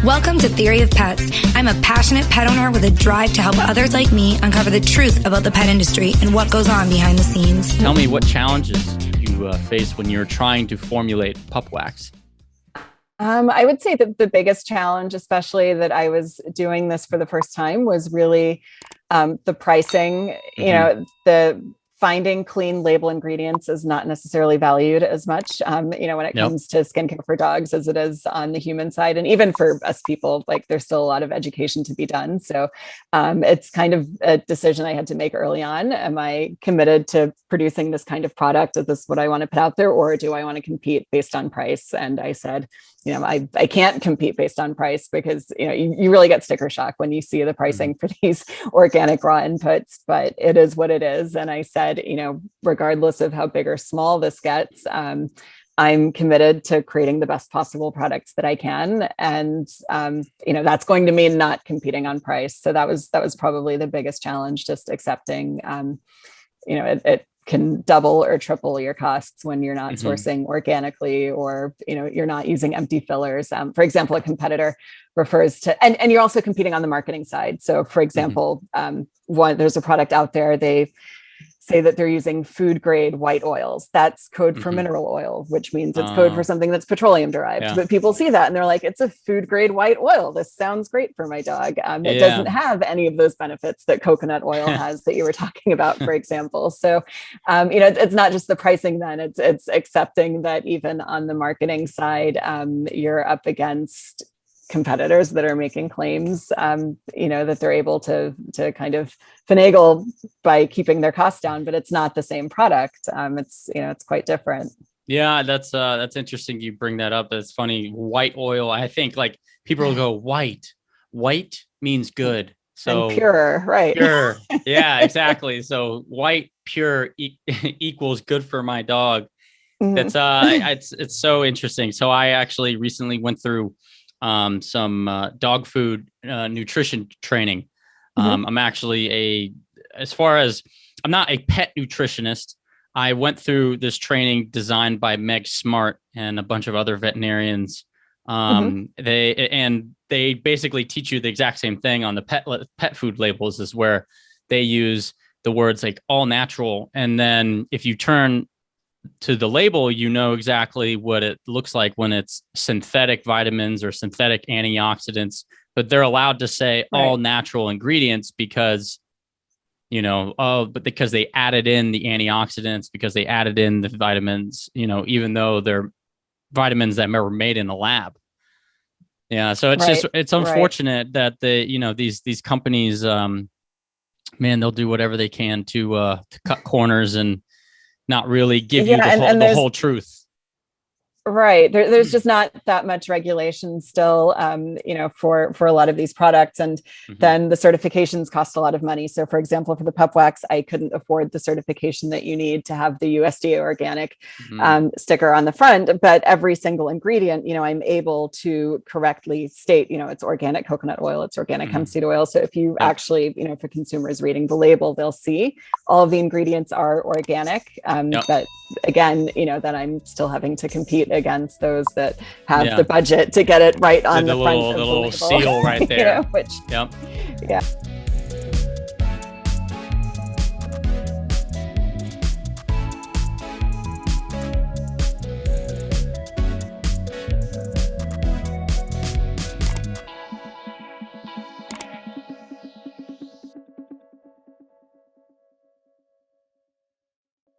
Welcome to Theory of Pets. I'm a passionate pet owner with a drive to help others like me uncover the truth about the pet industry and what goes on behind the scenes. Tell me what challenges you face when you're trying to formulate PUPWAX. I would say that the biggest challenge, especially that I was doing this for the first time, was really the pricing. You know, the finding clean label ingredients is not necessarily valued as much, when it comes to skincare for dogs as it is on the human side. And even for us people, like there's still a lot of education to be done. So it's kind of a decision I had to make early on. Am I committed to producing this kind of product? Is this what I want to put out there? Or do I want to compete based on price? And I said, I can't compete based on price because, you really get sticker shock when you see the pricing for these organic raw inputs, but it is what it is. And I said, regardless of how big or small this gets, I'm committed to creating the best possible products that I can. And, that's going to mean not competing on price. So that was probably the biggest challenge, just accepting, it can double or triple your costs when you're not sourcing organically, or, you're not using empty fillers. For example, a competitor refers to, and you're also competing on the marketing side. So for example, there's a product out there, they say that they're using food grade white oils. That's code for mineral oil, which means it's code for something that's petroleum derived. Yeah. But people see that and they're like, it's a food grade white oil. This sounds great for my dog. It doesn't have any of those benefits that coconut oil has that you were talking about, for example. So, it's not just the pricing then, it's accepting that even on the marketing side, you're up against competitors that are making claims, that they're able to kind of finagle by keeping their costs down, but it's not the same product. It's quite different. Yeah, that's interesting. You bring that up. It's funny. White oil. I think like people will go white. White means good. So and pure, right? Pure. Yeah, exactly. So white pure equals good for my dog. That's it's so interesting. So I actually recently went through some dog food nutrition training. I'm actually I'm not a pet nutritionist. I went through this training designed by Meg Smart and a bunch of other veterinarians. They basically teach you the exact same thing on the pet food labels, is where they use the words like all natural. And then if you turn to the label, exactly what it looks like when it's synthetic vitamins or synthetic antioxidants, but they're allowed to say all natural ingredients because, because they added in the antioxidants, because they added in the vitamins, even though they're vitamins that were made in a lab. Yeah. So it's it's unfortunate that these companies, they'll do whatever they can to cut corners and not really give you the whole truth. Right. There's just not that much regulation still, for a lot of these products. And then the certifications cost a lot of money. So for example, for the PUPWAX, I couldn't afford the certification that you need to have the USDA organic sticker on the front, but every single ingredient, I'm able to correctly state, it's organic coconut oil, it's organic hemp seed oil. So if you actually, if a consumer is reading the label, they'll see all of the ingredients are organic. But again, then I'm still having to compete against those that have the budget to get it right on the front of the little label. seal right there. Which, yeah.